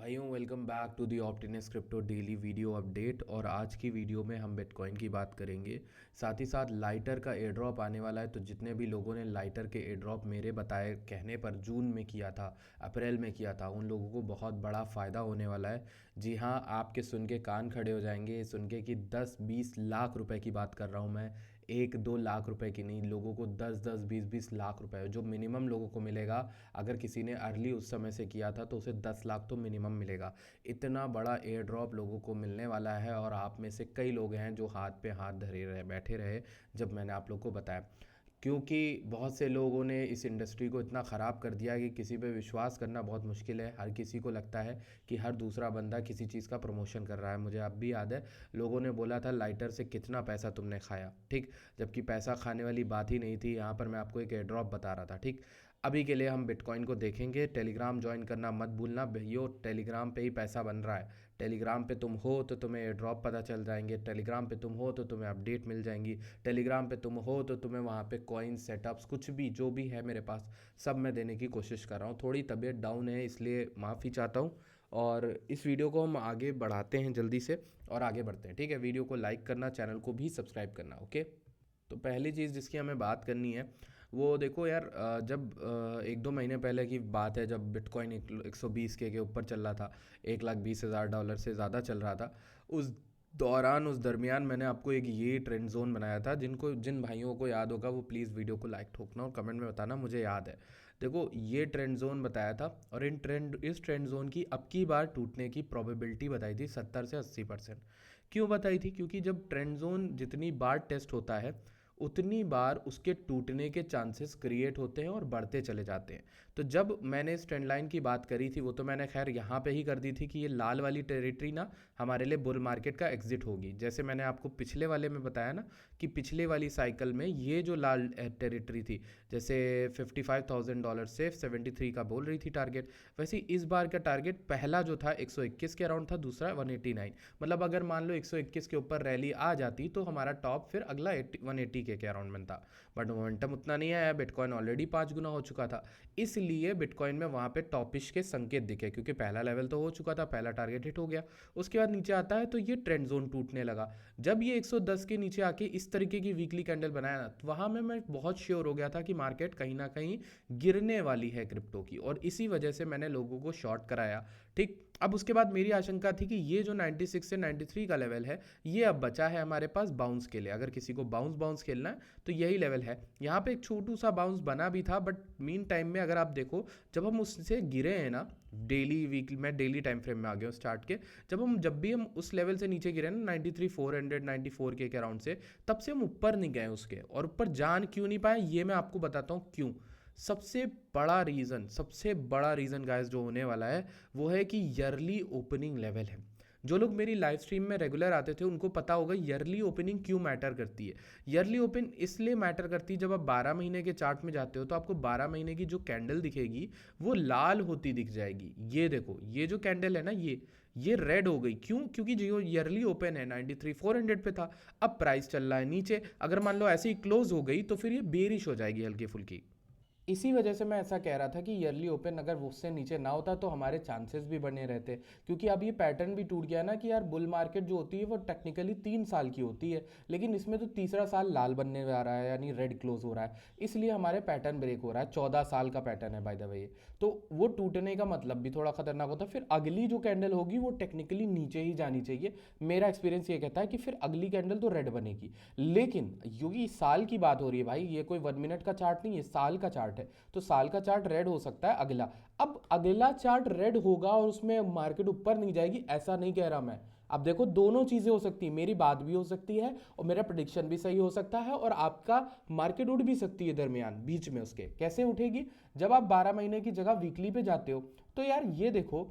भाइयों, welcome back to the ऑप्टिनस crypto daily video update. और आज की वीडियो में हम बिटकॉइन की बात करेंगे। साथ ही साथ लाइटर का एयर ड्रॉप आने वाला है, तो जितने भी लोगों ने लाइटर के एयर ड्रॉप मेरे बताए कहने पर जून में किया था, अप्रैल में किया था, उन लोगों को बहुत बड़ा फ़ायदा होने वाला है। जी हाँ, आपके सुन के कान खड़े हो जाएंगे सुन के कि 10-20 लाख रुपए की बात कर रहा हूँ मैं। 1-2 लाख रुपए की नहीं, लोगों को 10-10, 20-20 लाख रुपए जो मिनिमम लोगों को मिलेगा। अगर किसी ने अर्ली उस समय से किया था तो उसे 10 लाख तो मिनिमम मिलेगा। इतना बड़ा एयर ड्रॉप लोगों को मिलने वाला है और आप में से कई लोग हैं जो हाथ पे हाथ धरे रहे बैठे रहे जब मैंने आप लोग को बताया। क्योंकि बहुत से लोगों ने इस इंडस्ट्री को इतना ख़राब कर दिया कि किसी पे विश्वास करना बहुत मुश्किल है। हर किसी को लगता है कि हर दूसरा बंदा किसी चीज़ का प्रमोशन कर रहा है। मुझे अब भी याद है, लोगों ने बोला था लाइटर से कितना पैसा तुमने खाया, ठीक। जबकि पैसा खाने वाली बात ही नहीं थी। यहाँ पर मैं आपको एक एयर ड्रॉप बता रहा था, ठीक। अभी के लिए हम बिटकॉइन को देखेंगे। टेलीग्राम ज्वाइन करना मत भूलना भैया, टेलीग्राम पे ही पैसा बन रहा है। टेलीग्राम पे तुम हो तो तुम्हें एयर ड्रॉप पता चल जाएंगे, टेलीग्राम पे तुम हो तो तुम्हें अपडेट मिल जाएंगी, टेलीग्राम पे तुम हो तो तुम्हें वहाँ पे कॉइन सेटअप्स कुछ भी जो भी है मेरे पास सब मैं देने की कोशिश कर रहा हूँ। थोड़ी तबीयत डाउन है इसलिए माफ़ी चाहता हूँ। और इस वीडियो को हम आगे बढ़ाते हैं जल्दी से और आगे बढ़ते हैं, ठीक है। वीडियो को लाइक करना, चैनल को भी सब्सक्राइब करना, ओके। तो पहली चीज़ जिसकी हमें बात करनी है वो देखो यार, जब 1-2 महीने पहले की बात है, जब बिटकॉइन 120 के ऊपर चल रहा था, 1,20,000 डॉलर से ज़्यादा चल रहा था। उस उस दरमियान मैंने आपको एक ये ट्रेंड जोन बनाया था। जिन भाइयों को याद होगा वो प्लीज़ वीडियो को लाइक ठोकना और कमेंट में बताना मुझे याद है। देखो, ये ट्रेंड जोन बताया था और इस ट्रेंड जोन की अब की बार टूटने की प्रोबेबिलिटी बताई थी 70 से 80%। क्यों बताई थी? क्योंकि जब ट्रेंड जोन जितनी बार टेस्ट होता है उतनी बार उसके टूटने के चांसेस क्रिएट होते हैं और बढ़ते चले जाते हैं। तो जब मैंने इस ट्रेंड लाइन की बात करी थी वो तो मैंने खैर यहाँ पे ही कर दी थी कि ये लाल वाली टेरिटरी ना हमारे लिए बुल मार्केट का एग्जिट होगी। जैसे मैंने आपको पिछले वाले में बताया ना कि पिछले वाली साइकिल में ये जो लाल टेरिटरी थी, जैसे $55,000 से 73 का बोल रही थी टारगेट, वैसे इस बार का टारगेट पहला जो था 121 के अराउंड था, दूसरा 189। मतलब अगर मान लो 121 के ऊपर रैली आ जाती तो हमारा टॉप फिर अगला 180 के अराउंड में था। बट मोमेंटम उतना नहीं आया, बिटकॉइन ऑलरेडी 5 गुना हो चुका था। इसलिए बिटकॉइन में वहाँ पे टॉपिश के संकेत दिखे, क्योंकि पहला लेवल तो हो चुका था, पहला टारगेट हिट हो गया। उसके बाद नीचे आता है तो ये ट्रेंड जोन टूटने लगा। जब ये 110 के नीचे आके इस तरीके की वीकली कैंडल बनाया ना, तो वहाँ में मैं बहुत श्योर हो गया था कि मार्केट कहीं ना कहीं गिरने वाली है क्रिप्टो की, और इसी वजह से मैंने लोगों को शॉर्ट कराया, ठीक। अब उसके बाद मेरी आशंका थी कि ये जो 96 से 93 का लेवल है ये अब बचा है हमारे पास बाउंस के लिए। अगर किसी को बाउंस बाउंस खेलना है तो यही लेवल है। यहाँ पे एक छोटू सा बाउंस बना भी था, बट मीन टाइम में अगर आप देखो, जब हम उससे गिरे हैं ना, डेली वीकली मैं डेली टाइम फ्रेम में आ गया हूँ स्टार्ट के, जब भी हम उस लेवल से नीचे गिरे ना 93,400 94 के अराउंड से, तब से हम ऊपर नहीं गए उसके, और ऊपर जान क्यों नहीं पाए ये मैं आपको बताता हूँ क्यों। सबसे बड़ा रीज़न गाइस जो होने वाला है वो है कि ईयरली ओपनिंग लेवल है। जो लोग मेरी लाइव स्ट्रीम में रेगुलर आते थे उनको पता होगा ईयरली ओपनिंग क्यों मैटर करती है। ईयरली ओपन इसलिए मैटर करती है, जब आप 12 महीने के चार्ट में जाते हो तो आपको 12 महीने की जो कैंडल दिखेगी वो लाल होती दिख जाएगी। ये देखो, ये जो कैंडल है ना, ये रेड हो गई। क्यों? क्योंकि जो ईयरली ओपन है 93,400 पे था, अब प्राइस चल रहा है नीचे। अगर मान लो ऐसे ही क्लोज हो गई तो फिर ये बेरिश हो जाएगी हल्की फुल्की। इसी वजह से मैं ऐसा कह रहा था कि ईयरली ओपन अगर उससे नीचे ना होता तो हमारे चांसेस भी बने रहते, क्योंकि अब ये पैटर्न भी टूट गया ना कि यार बुल मार्केट जो होती है वो टेक्निकली 3 साल की होती है, लेकिन इसमें तो तीसरा साल लाल बनने आ रहा है, यानी रेड क्लोज हो रहा है, इसलिए हमारे पैटर्न ब्रेक हो रहा है। 14 साल का पैटर्न है बाय द वे। तो वो टूटने का मतलब भी थोड़ा खतरनाक होता है। फिर अगली जो कैंडल होगी वो टेक्निकली नीचे ही जानी चाहिए। मेरा एक्सपीरियंस ये कहता है कि फिर अगली कैंडल तो रेड बनेगी। लेकिन क्योंकि साल की बात हो रही है भाई, ये कोई 1 मिनट का चार्ट नहीं है, साल का चार्ट है, तो साल का चार्ट रेड हो सकता है अगला। अब अगला चार्ट रेड होगा और उसमें मार्केट ऊपर नहीं जाएगी ऐसा नहीं कह रहा मैं। अब देखो, दोनों चीजें हो सकती है, मेरी बात भी हो सकती है और मेरा प्रेडिक्शन भी सही हो सकता है, और आपका मार्केट उठ भी सकती है दरमियान बीच में उसके। कैसे उठेगी? जब आप 12 महीने की जगह वीकली पे जाते हो तो यार ये देखो,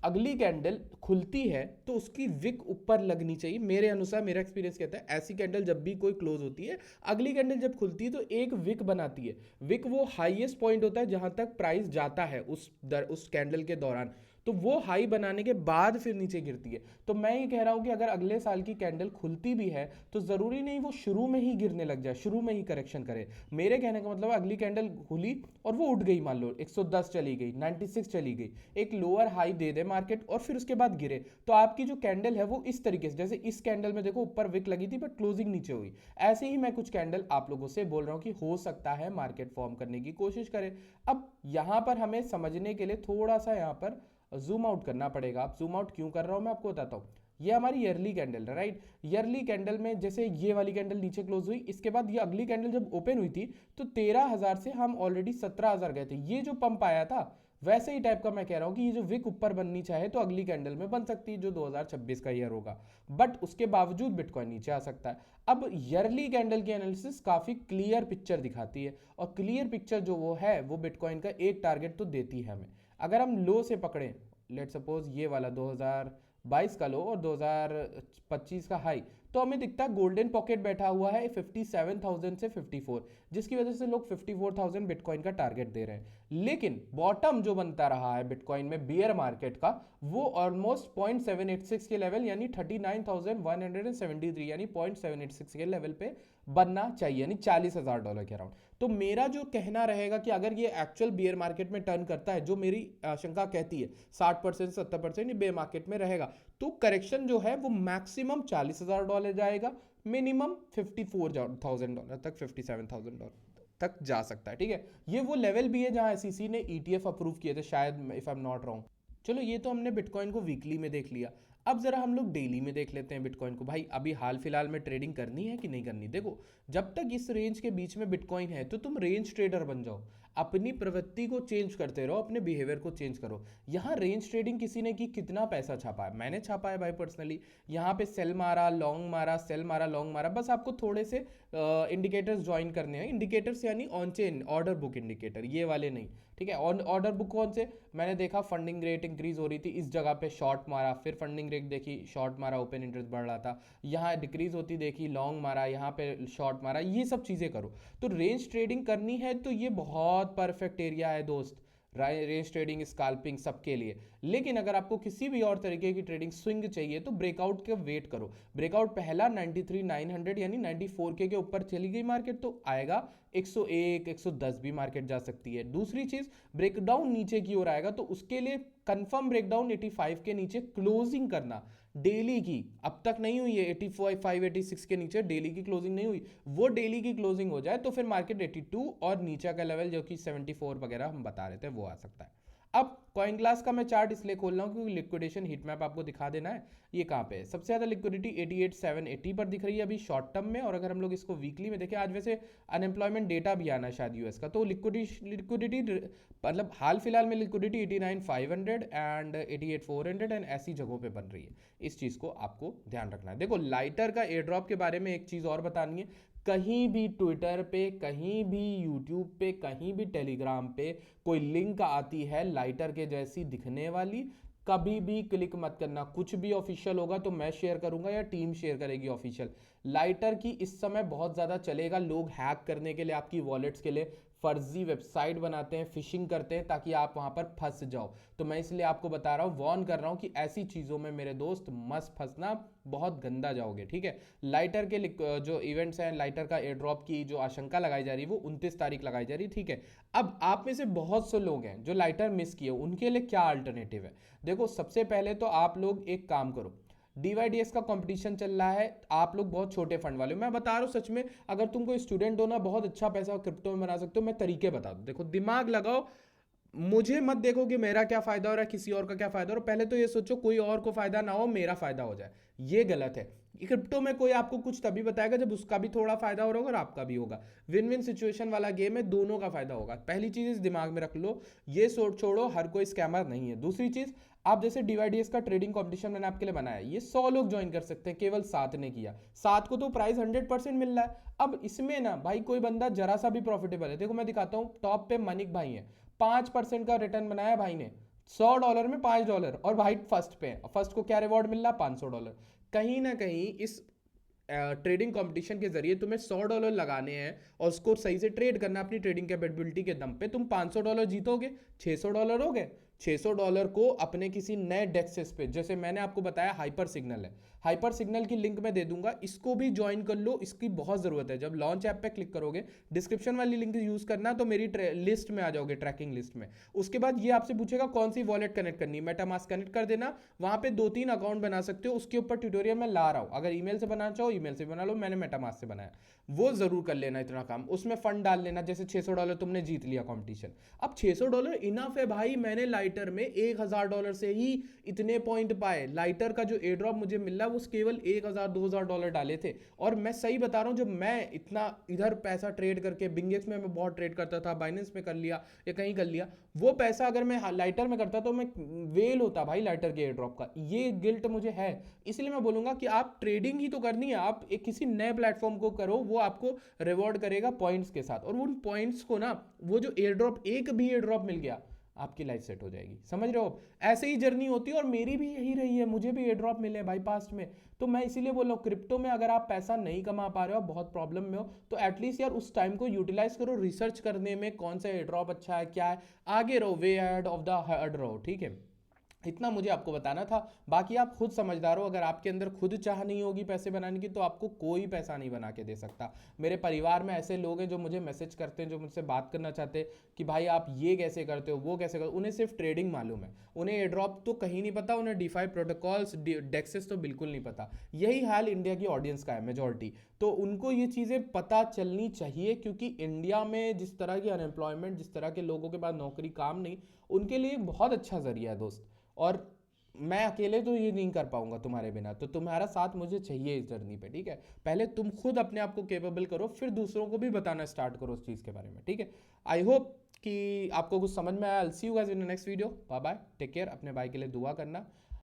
अगली कैंडल खुलती है तो उसकी विक ऊपर लगनी चाहिए। मेरे अनुसार, मेरा एक्सपीरियंस कहता है ऐसी कैंडल जब भी कोई क्लोज होती है, अगली कैंडल जब खुलती है तो एक विक बनाती है। विक वो हाईएस्ट पॉइंट होता है जहां तक प्राइस जाता है उस कैंडल के दौरान। तो तो वो हाई बनाने के बाद फिर नीचे गिरती है। तो मैं ये कह रहा हूं कि अगर अगले साल की कैंडल खुलती भी है तो जरूरी नहीं वो शुरू में ही गिरने लग जाए, शुरू में ही करेक्शन करे। मेरे कहने का मतलब अगली कैंडल खुली और वो उठ गई, मान लो 110 चली गई, 96 चली गई, एक लोअर हाई दे दे मार्केट और फिर उसके बाद गिरे, तो आपकी जो कैंडल है वो इस तरीके से, जैसे इस कैंडल में देखो ऊपर विक लगी थी बट क्लोजिंग नीचे हुई, ऐसे ही मैं कुछ कैंडल आप लोगों से बोल रहा हूं कि हो सकता है मार्केट फॉर्म करने की कोशिश करे। अब यहां पर हमें समझने के लिए थोड़ा सा यहां पर जूम आउट करना पड़ेगा। आप जूम आउट क्यों कर रहा हूं मैं आपको बताता हूं। ये हमारी ईयरली कैंडल है, राइट। ईयरली कैंडल में जैसे ये वाली कैंडल नीचे क्लोज हुई, इसके बाद ये अगली कैंडल जब ओपन हुई थी तो 13,000 से हम ऑलरेडी 17,000 गए थे। ये जो पंप आया था वैसे ही टाइप का मैं कह रहा हूं कि ये जो विक ऊपर बननी चाहे तो अगली कैंडल में बन सकती है जो 2026 का ईयर होगा, बट उसके बावजूद बिटकॉइन नीचे आ सकता है। अब ईयरली कैंडल की एनालिसिस काफी क्लियर पिक्चर दिखाती है, और क्लियर पिक्चर जो वो है वो बिटकॉइन का एक टारगेट तो देती है हमें। अगर हम लो से पकड़ें, लेट सपोज ये वाला 2022 का लो और 2025 का हाई, तो हमें दिखता है गोल्डन पॉकेट बैठा हुआ है 57,000 से 54, जिसकी वजह से लोग 54,000 बिटकॉइन का टारगेट दे रहे हैं। लेकिन बॉटम जो बनता रहा है बिटकॉइन में बियर मार्केट का, वो ऑलमोस्ट 0.786 के लेवल यानी 39,173 यानी 0.786 के लेवल पे बनना चाहिए, यानी $40,000 के अराउंड। तो मेरा जो कहना रहेगा कि अगर ये एक्चुअल बियर मार्केट में टर्न करता है, जो मेरी आशंका कहती है 60% 70% ये बेयर मार्केट में रहेगा, तो करेक्शन जो है वो मैक्सिमम $40,000 जाएगा, मिनिमम $54,000 तक, $57,000 तक जा सकता है। ठीक है, ये वो लेवल भी है जहां एसईसी ने ईटीएफ अप्रूव किए थे शायद, if I am not wrong. चलो ये तो हमने बिटकॉइन को वीकली में देख लिया, अब जरा हम लोग डेली में देख लेते हैं बिटकॉइन को। भाई अभी हाल फिलहाल में ट्रेडिंग करनी है कि नहीं करनी? देखो, जब तक इस रेंज के बीच में बिटकॉइन है तो तुम रेंज ट्रेडर बन जाओ, अपनी प्रवृत्ति को चेंज करते रहो, अपने बिहेवियर को चेंज करो। यहाँ रेंज ट्रेडिंग किसी ने की, कितना पैसा छापा है? मैंने छापा है भाई पर्सनली। यहाँ पे सेल मारा, लॉन्ग मारा, सेल मारा, लॉन्ग मारा, बस आपको थोड़े से इंडिकेटर्स ज्वाइन करने हैं। इंडिकेटर्स यानी on chain order book indicator, ये वाले नहीं। ठीक है, ऑन ऑर्डर बुक कौन से? मैंने देखा फंडिंग रेट इंक्रीज हो रही थी, इस जगह पे शॉर्ट मारा, फिर फंडिंग रेट देखी, शॉर्ट मारा, ओपन इंटरेस्ट बढ़ रहा था, यहाँ डिक्रीज होती देखी, लॉन्ग मारा, यहाँ पे शॉर्ट मारा, ये सब चीज़ें करो। तो रेंज ट्रेडिंग करनी है तो ये बहुत परफेक्ट एरिया है दोस्त, रेंज ट्रेडिंग, स्कैल्पिंग सबके लिए। लेकिन अगर आपको किसी भी और तरीके की ट्रेडिंग स्विंग चाहिए तो ब्रेकआउट के वेट करो। ब्रेकआउट पहला 93,900 यानी 94K के ऊपर चली गई मार्केट तो आएगा 101, 110 भी मार्केट जा सकती है। दूसरी चीज, ब्रेकडाउन नीचे की ओर आएगा तो उसके लिए कंफर्म ब्रेकडाउन 85 के नीचे क्लोजिंग करना, डेली की। अब तक नहीं हुई है 85, 86 के नीचे डेली की क्लोजिंग नहीं हुई, वो डेली की क्लोजिंग हो जाए तो फिर मार्केट 82 और नीचे का लेवल जो कि 74 वगैरह हम बता रहे थे वो आ सकता है। अब कॉइन ग्लास का मैं चार्ट इसलिए खोल रहा हूँ क्योंकि लिक्विडेशन हीट मैप आपको दिखा देना है। ये कहाँ पे है? सबसे ज्यादा लिक्विडिटी 88,780 पर दिख रही है अभी शॉर्ट टर्म में। और अगर हम लोग इसको वीकली में देखें, आज वैसे अनएम्प्लॉयमेंट डेटा भी आना है शायद यूएस का, तो लिक्विडिटी मतलब हाल फिलहाल में लिक्विडिटी 89,500 एंड 88,400 एंड ऐसी जगहों पे बन रही है। इस चीज को आपको ध्यान रखना है। देखो, लाइटर का एयर ड्रॉप के बारे में एक चीज और बतानी है, कहीं भी ट्विटर पे, कहीं भी यूट्यूब पे, कहीं भी टेलीग्राम पे कोई लिंक आती है लाइटर के जैसी दिखने वाली, कभी भी क्लिक मत करना। कुछ भी ऑफिशियल होगा तो मैं शेयर करूंगा या टीम शेयर करेगी ऑफिशियल। लाइटर की इस समय बहुत ज्यादा चलेगा, लोग हैक करने के लिए आपकी वॉलेट्स के लिए फर्जी वेबसाइट बनाते हैं, फिशिंग करते हैं ताकि आप वहां पर फंस जाओ। तो मैं इसलिए आपको बता रहा हूं, वार्न कर रहा हूं कि ऐसी चीजों में मेरे दोस्त मत फंसना, बहुत गंदा जाओगे। ठीक है, लाइटर के जो इवेंट्स हैं, लाइटर का एयर ड्रॉप की जो आशंका लगाई जा रही है वो 29 तारीख लगाई जा रही है। ठीक है, अब आप में से बहुत से लोग हैं जो लाइटर मिस किए, उनके लिए क्या अल्टरनेटिव है? देखो, सबसे पहले तो आप लोग एक काम करो, डीवाईडीएस का कंपटीशन चल रहा है, आप लोग बहुत छोटे फंड वाले हो, मैं बता रहा हूँ सच में, अगर तुम कोई स्टूडेंट हो ना, बहुत अच्छा पैसा क्रिप्टो में बना सकते हो। मैं तरीके बता दूं, देखो, दिमाग लगाओ, मुझे मत देखो कि मेरा क्या फायदा हो रहा है, किसी और का क्या फायदा हो रहा है, पहले तो ये सोचो कोई और को फायदा ना हो, मेरा फायदा हो जाए। ये गलत है। क्रिप्टो में कोई आपको कुछ तभी बताएगा जब उसका भी थोड़ा फायदा हो रहा होगा और आपका भी होगा। विन विन सिचुएशन वाला गेम है, दोनों का फायदा होगा। पहली चीज इस दिमाग में रख लो, ये छोड़ो, हर कोई स्कैमर नहीं है। दूसरी चीज, आप जैसे डीवाईडीएस का ट्रेडिंग कंपटीशन मैंने आपके लिए बनाया, ये 100 लोग ज्वाइन कर सकते हैं, केवल 7 ने किया, 7 को तो प्राइस 100% मिल रहा है। अब इसमें ना भाई कोई बंदा जरा सा भी प्रॉफिटेबल है, देखो मैं दिखाता हूँ, टॉप पे मनिक भाई है, 5% का रिटर्न बनाया भाई ने, $100 में $5, और भाई फर्स्ट पे है। फर्स्ट को क्या रिवॉर्ड मिल रहा? $500। कहीं ना कहीं इस ट्रेडिंग कंपटीशन के जरिए तुम्हें $100 लगाने हैं और उसको सही से ट्रेड करना अपनी ट्रेडिंग कैपेबिलिटी के दम पे, तुम $500 जीतोगे, $600 हो गए, $600 को अपने किसी नए डेक्सेस पे, जैसे मैंने आपको बताया हाइपर सिग्नल है, हाइपर सिग्नल की लिंक मैं दे दूंगा, इसको भी ज्वाइन कर लो, इसकी बहुत ज़रूरत है। जब लॉन्च ऐप पे क्लिक करोगे, डिस्क्रिप्शन वाली लिंक यूज़ करना, तो मेरी लिस्ट में आ जाओगे, ट्रैकिंग लिस्ट में। उसके बाद ये आपसे पूछेगा कौन सी वॉलेट कनेक्ट करनी है, मेटामास्क कनेक्ट कर देना। वहाँ पे 2-3 अकाउंट बना सकते हो, उसके ऊपर ट्यूटोरियल मैं ला रहा हूँ। अगर ईमेल से बनाना चाहो ईमेल से बना लो, मैंने मेटामास्क से बनाया, वो ज़रूर कर लेना इतना काम। उसमें फंड डाल लेना, जैसे $600 तुमने जीत लिया कंपटीशन। अब $600 इनफ है भाई, मैंने लाइटर में $1000 से ही इतने पॉइंट पाए। लाइटर का जो एयर ड्रॉप मुझे मिला वो केवल $1000-2000 डाले थे। और मैं सही बता रहा हूँ, जब मैं इतना इधर पैसा ट्रेड करके, बिंगेक्स में मैं बहुत ट्रेड करता था, बाइनेंस में कर लिया या कहीं कर लिया, वो पैसा अगर मैं लाइटर में करता तो मैं वेल होता भाई लाइटर के एयर ड्रॉप का। ये गिल्ट मुझे है, इसलिए मैं बोलूंगा कि आप ट्रेडिंग ही तो करनी है, आप एक किसी नए प्लेटफॉर्म को करो, वो आपको रिवॉर्ड करेगा पॉइंट्स के साथ। और उन पॉइंट्स को ना, वो जो एयर ड्रॉप, एक भी एयर ड्रॉप मिल गया, आपकी लाइफ सेट हो जाएगी। समझ रहे हो? ऐसे ही जर्नी होती है, और मेरी भी यही रही है, मुझे भी एयर ड्रॉप मिले भाई पास्ट में। तो मैं इसीलिए बोल रहा हूँ, क्रिप्टो में अगर आप पैसा नहीं कमा पा रहे हो, बहुत प्रॉब्लम में हो, तो एटलीस्ट यार उस टाइम को यूटिलाइज करो रिसर्च करने में, कौन सा एयर ड्रॉप अच्छा है, क्या है। आगे रहो, वे एड ऑफ द हर्ड रहो, ठीक है। इतना मुझे आपको बताना था। बाकी आप खुद समझदार हो, अगर आपके अंदर खुद चाह नहीं होगी पैसे बनाने की, तो आपको कोई पैसा नहीं बना के दे सकता। मेरे परिवार में ऐसे लोग हैं जो मुझे मैसेज करते हैं, जो मुझसे बात करना चाहते हैं कि भाई आप ये कैसे करते हो, वो कैसे करते हो। उन्हें सिर्फ ट्रेडिंग मालूम है, उन्हें एयर ड्रॉप तो कहीं नहीं पता, उन्हें डीफाई प्रोटोकॉल्स, डेक्सेस तो बिल्कुल नहीं पता। यही हाल इंडिया की ऑडियंस का है, मेजोरिटी। तो उनको ये चीज़ें पता चलनी चाहिए, क्योंकि इंडिया में जिस तरह की अनएम्प्लॉयमेंट, जिस तरह के लोगों के पास नौकरी काम नहीं, उनके लिए एक बहुत अच्छा जरिया है दोस्त। और मैं अकेले तो ये नहीं कर पाऊंगा तुम्हारे बिना, तो तुम्हारा साथ मुझे चाहिए इस जर्नी पे, ठीक है। पहले तुम खुद अपने आप को केपेबल करो, फिर दूसरों को भी बताना स्टार्ट करो उस चीज़ के बारे में, ठीक है। आई होप कि आपको कुछ समझ में आया। I will see you guys in the next video. Bye bye, take care, अपने भाई के लिए दुआ करना।